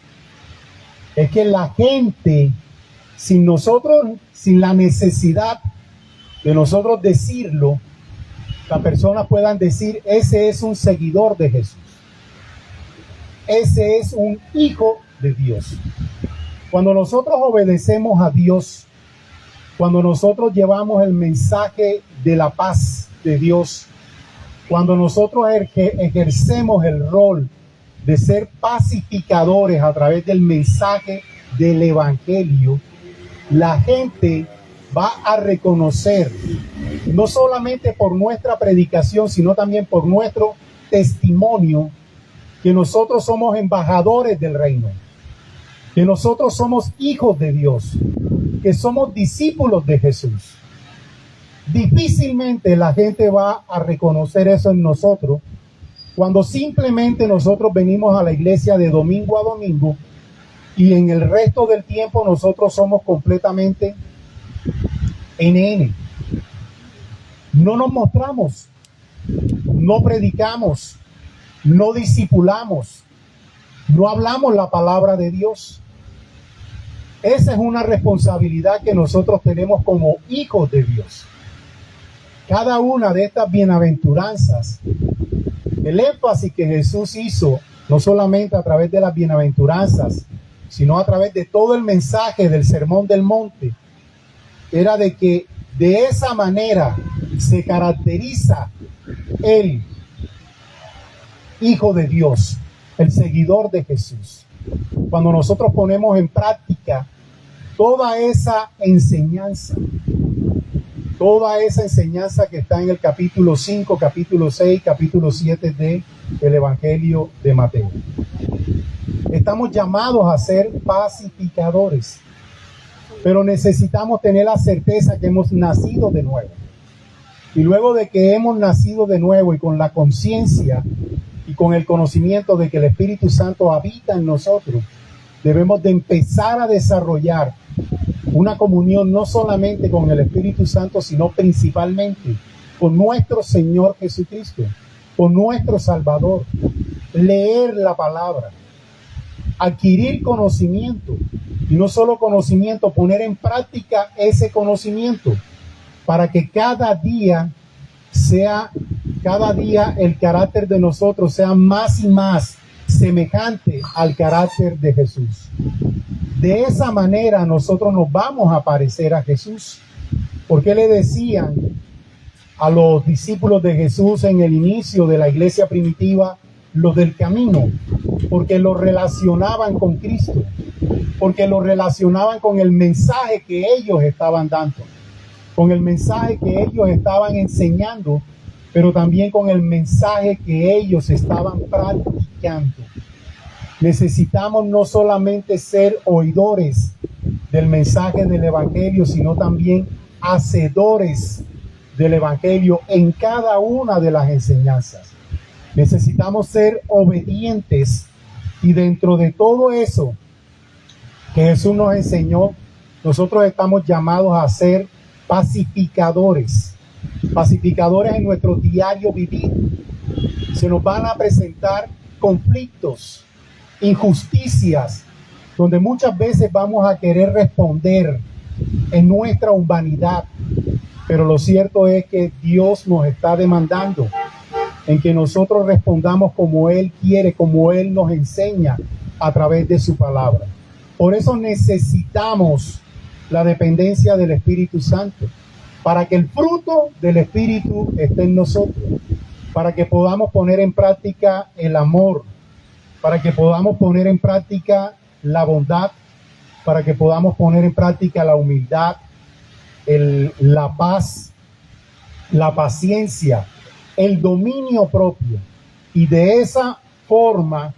Speaker 2: es que la gente, sin la necesidad de nosotros decirlo, las personas puedan decir, ese es un seguidor de Jesús. Ese es un hijo de Dios. Cuando nosotros obedecemos a Dios, cuando nosotros llevamos el mensaje de la paz de Dios, cuando nosotros ejercemos el rol de ser pacificadores a través del mensaje del evangelio, la gente va a reconocer, no solamente por nuestra predicación, sino también por nuestro testimonio, que nosotros somos embajadores del reino, que nosotros somos hijos de Dios, que somos discípulos de Jesús. Difícilmente la gente va a reconocer eso en nosotros cuando simplemente nosotros venimos a la iglesia de domingo a domingo y en el resto del tiempo nosotros somos completamente NN. No nos mostramos, no predicamos, no discipulamos, no hablamos la palabra de Dios. Esa es una responsabilidad que nosotros tenemos como hijos de Dios. Cada una de estas bienaventuranzas, el énfasis que Jesús hizo, no solamente a través de las bienaventuranzas, sino a través de todo el mensaje del Sermón del Monte, era de que de esa manera se caracteriza Él hijo de Dios, el seguidor de Jesús. Cuando nosotros ponemos en práctica toda esa enseñanza que está en el capítulo 5, capítulo 6, capítulo 7 del Evangelio de Mateo. Estamos llamados a ser pacificadores, pero necesitamos tener la certeza que hemos nacido de nuevo. Y luego de que hemos nacido de nuevo y con la conciencia y con el conocimiento de que el Espíritu Santo habita en nosotros, debemos de empezar a desarrollar una comunión no solamente con el Espíritu Santo, sino principalmente con nuestro Señor Jesucristo, con nuestro Salvador. Leer la palabra, adquirir conocimiento, y no solo conocimiento, poner en práctica ese conocimiento para que cada día el carácter de nosotros sea más y más semejante al carácter de Jesús. De esa manera nosotros nos vamos a parecer a Jesús. Porque le decían a los discípulos de Jesús en el inicio de la iglesia primitiva, los del camino, porque lo relacionaban con Cristo, porque lo relacionaban con el mensaje que ellos estaban dando, con el mensaje que ellos estaban enseñando, pero también con el mensaje que ellos estaban practicando. Necesitamos no solamente ser oidores del mensaje del Evangelio, sino también hacedores del Evangelio en cada una de las enseñanzas. Necesitamos ser obedientes, y dentro de todo eso que Jesús nos enseñó, nosotros estamos llamados a ser pacificadores en nuestro diario vivir. Se nos van a presentar conflictos, injusticias, donde muchas veces vamos a querer responder en nuestra humanidad, pero lo cierto es que Dios nos está demandando en que nosotros respondamos como Él quiere, como Él nos enseña a través de su palabra. Por eso necesitamos la dependencia del Espíritu Santo, para que el fruto del Espíritu esté en nosotros, para que podamos poner en práctica el amor, para que podamos poner en práctica la bondad, para que podamos poner en práctica la humildad, la paz, la paciencia, el dominio propio. Y de esa forma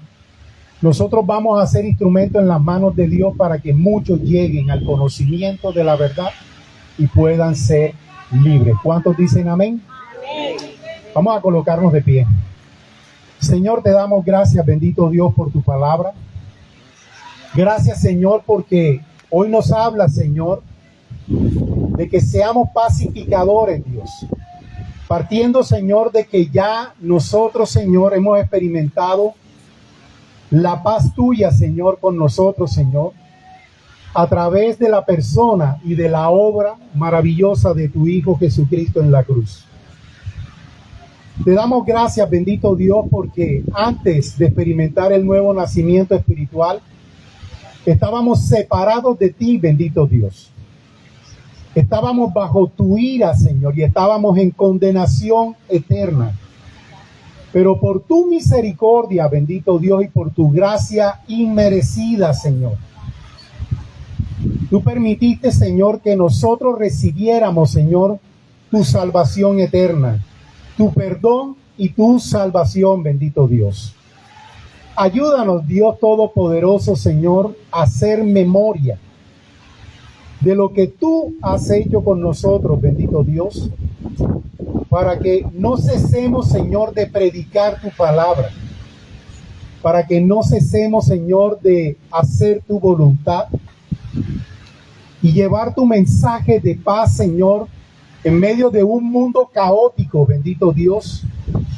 Speaker 2: nosotros vamos a ser instrumentos en las manos de Dios para que muchos lleguen al conocimiento de la verdad y puedan ser libres. ¿Cuántos dicen amén? Amén. Vamos a colocarnos de pie. Señor, te damos gracias, bendito Dios, por tu palabra. Gracias, Señor, porque hoy nos habla, Señor, de que seamos pacificadores, Dios. Partiendo, Señor, de que ya nosotros, Señor, hemos experimentado la paz tuya, Señor, con nosotros, Señor, a través de la persona y de la obra maravillosa de tu Hijo Jesucristo en la cruz. Te damos gracias, bendito Dios, porque antes de experimentar el nuevo nacimiento espiritual, estábamos separados de ti, bendito Dios. Estábamos bajo tu ira, Señor, y estábamos en condenación eterna. Pero por tu misericordia, bendito Dios, y por tu gracia inmerecida, Señor, tú permitiste, Señor, que nosotros recibiéramos, Señor, tu salvación eterna, tu perdón y tu salvación, bendito Dios. Ayúdanos, Dios Todopoderoso, Señor, a hacer memoria de lo que tú has hecho con nosotros, bendito Dios, para que no cesemos, Señor, de predicar tu palabra, para que no cesemos, Señor, de hacer tu voluntad y llevar tu mensaje de paz, Señor, en medio de un mundo caótico, bendito Dios,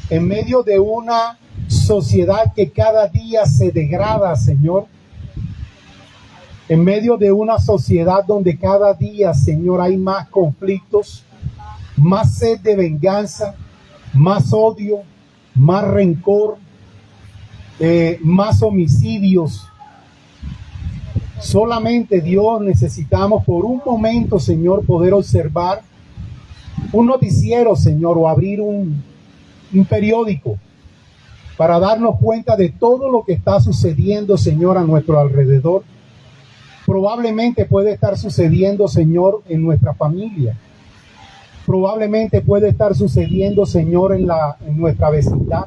Speaker 2: en medio de una sociedad que cada día se degrada, Señor, en medio de una sociedad donde cada día, Señor, hay más conflictos, más sed de venganza, más odio, más rencor, más homicidios. Solamente, Dios, necesitamos por un momento, Señor, poder observar un noticiero, Señor, o abrir un periódico para darnos cuenta de todo lo que está sucediendo, Señor, a nuestro alrededor. Probablemente puede estar sucediendo, Señor, en nuestra familia. Probablemente puede estar sucediendo, Señor, en nuestra vecindad.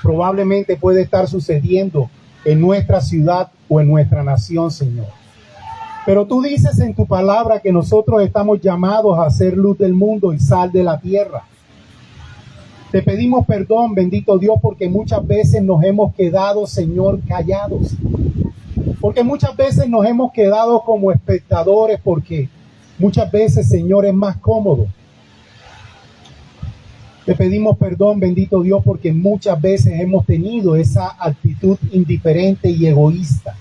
Speaker 2: Probablemente puede estar sucediendo en nuestra ciudad o en nuestra nación, Señor. Pero tú dices en tu palabra que nosotros estamos llamados a ser luz del mundo y sal de la tierra. Te pedimos perdón, bendito Dios, porque muchas veces nos hemos quedado, Señor, callados. Porque muchas veces nos hemos quedado como espectadores, porque muchas veces, Señor, es más cómodo. Te pedimos perdón, bendito Dios, porque muchas veces hemos tenido esa actitud indiferente y egoísta.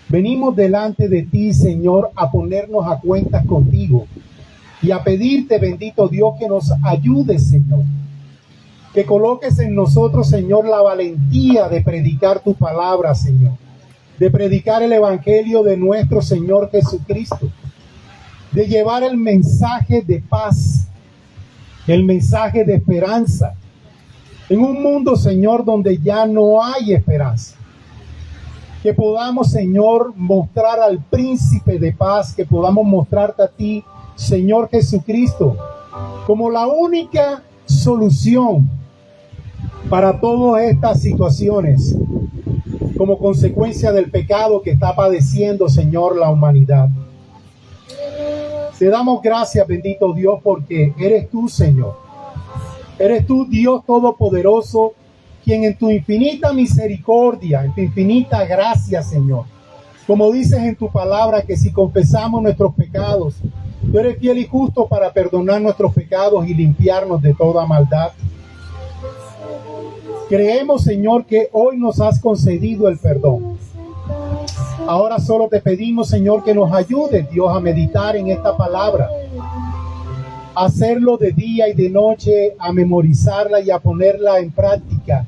Speaker 2: Venimos delante de ti, Señor, a ponernos a cuentas contigo y a pedirte, bendito Dios, que nos ayudes, Señor. Que coloques en nosotros, Señor, la valentía de predicar tu palabra, Señor. De predicar el evangelio de nuestro Señor Jesucristo. De llevar el mensaje de paz, el mensaje de esperanza. En un mundo, Señor, donde ya no hay esperanza. Que podamos, Señor, mostrar al príncipe de paz, que podamos mostrarte a ti, Señor Jesucristo, como la única solución para todas estas situaciones, como consecuencia del pecado que está padeciendo, Señor, la humanidad. Te damos gracias, bendito Dios, porque eres tú, Señor. Eres tú, Dios Todopoderoso, quien en tu infinita misericordia, en tu infinita gracia, Señor, como dices en tu palabra, que si confesamos nuestros pecados, tú eres fiel y justo para perdonar nuestros pecados y limpiarnos de toda maldad. Creemos, Señor, que hoy nos has concedido el perdón. Ahora solo te pedimos, Señor, que nos ayudes, Dios, a meditar en esta palabra, a hacerlo de día y de noche, a memorizarla y a ponerla en práctica,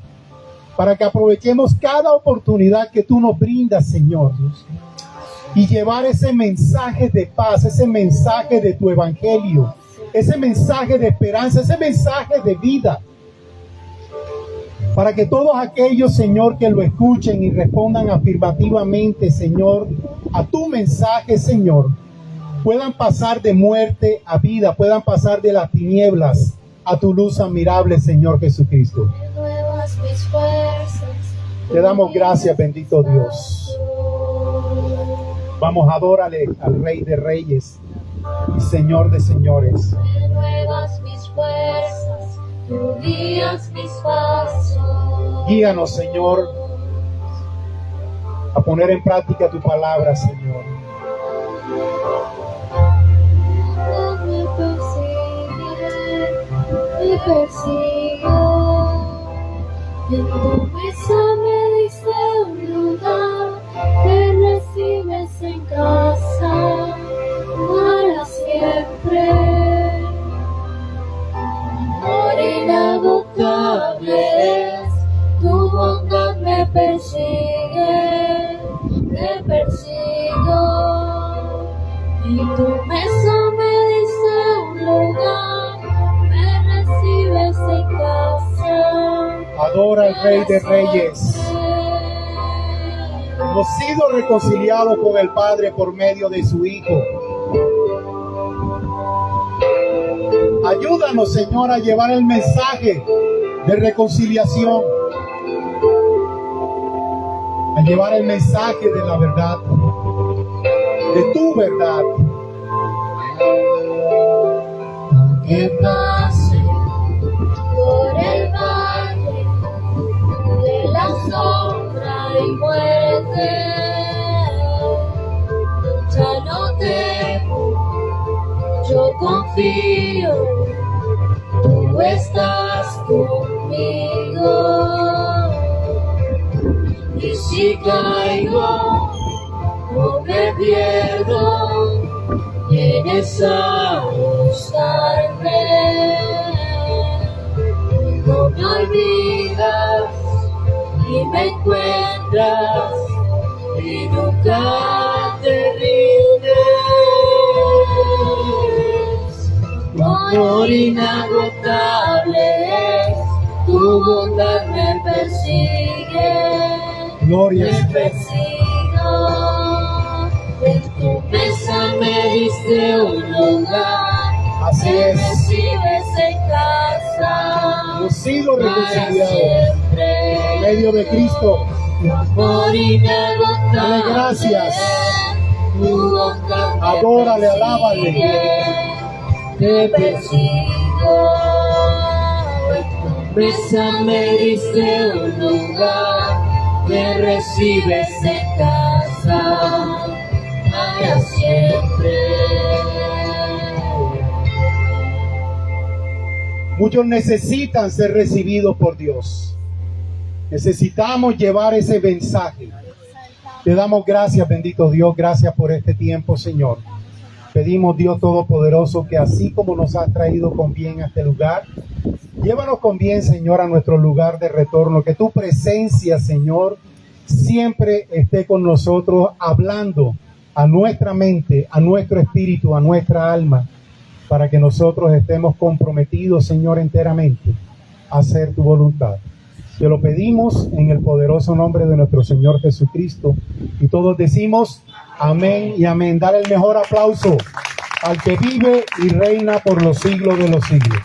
Speaker 2: para que aprovechemos cada oportunidad que tú nos brindas, Señor, y llevar ese mensaje de paz, ese mensaje de tu evangelio, ese mensaje de esperanza, ese mensaje de vida, para que todos aquellos, Señor, que lo escuchen y respondan afirmativamente, Señor, a tu mensaje, Señor, puedan pasar de muerte a vida, puedan pasar de las tinieblas a tu luz admirable, Señor Jesucristo. Te damos gracias, bendito Dios. Vamos, adórale al Rey de Reyes y Señor de Señores.
Speaker 5: Renuevas mis fuerzas, tú guías mis pasos.
Speaker 2: Guíanos, Señor, a poner en práctica tu palabra, Señor.
Speaker 5: Me persigue. En tu mesa me diste un lugar, te recibes en casa para siempre. Amor inagotable es, tu bondad me persigue, te persigo. En tu mesa me diste un lugar, me recibes en casa.
Speaker 2: Adora al Rey de Reyes. Hemos sido reconciliados con el Padre por medio de su Hijo. Ayúdanos, Señor, a llevar el mensaje de reconciliación, a llevar el mensaje de la verdad, de tu verdad.
Speaker 5: Que pase por el valle de la sombra y muerte, ya no temo, yo confío, tú estás conmigo. Y si caigo, no me pierdo, vienes a buscarme. No me olvidas y me encuentras y nunca te rindes. Tu amor inagotable es, tu bondad me persigue,
Speaker 2: Gloria
Speaker 5: me
Speaker 2: al Señor.
Speaker 5: persigo. En tu mesa me diste un lugar,
Speaker 2: Así
Speaker 5: me
Speaker 2: es.
Speaker 5: recibes en casa.
Speaker 2: Hemos sido
Speaker 5: Para
Speaker 2: reconciliados
Speaker 5: siempre.
Speaker 2: en medio de Cristo.
Speaker 5: Por inagotable,
Speaker 2: Dale gracias.
Speaker 5: tu bondad me
Speaker 2: Adórale,
Speaker 5: persigue,
Speaker 2: alábale.
Speaker 5: te persigo. En tu mesa me diste un lugar, me recibes en casa para siempre.
Speaker 2: Muchos necesitan ser recibidos por Dios. Necesitamos llevar ese mensaje. Te damos gracias, bendito Dios. Gracias por este tiempo, Señor. Pedimos, Dios Todopoderoso, que así como nos has traído con bien a este lugar, llévanos con bien, Señor, a nuestro lugar de retorno. Que tu presencia, Señor, siempre esté con nosotros, hablando a nuestra mente, a nuestro espíritu, a nuestra alma, para que nosotros estemos comprometidos, Señor, enteramente a hacer tu voluntad. Te lo pedimos en el poderoso nombre de nuestro Señor Jesucristo. Y todos decimos amén y amén. Dar el mejor aplauso al que vive y reina por los siglos de los siglos.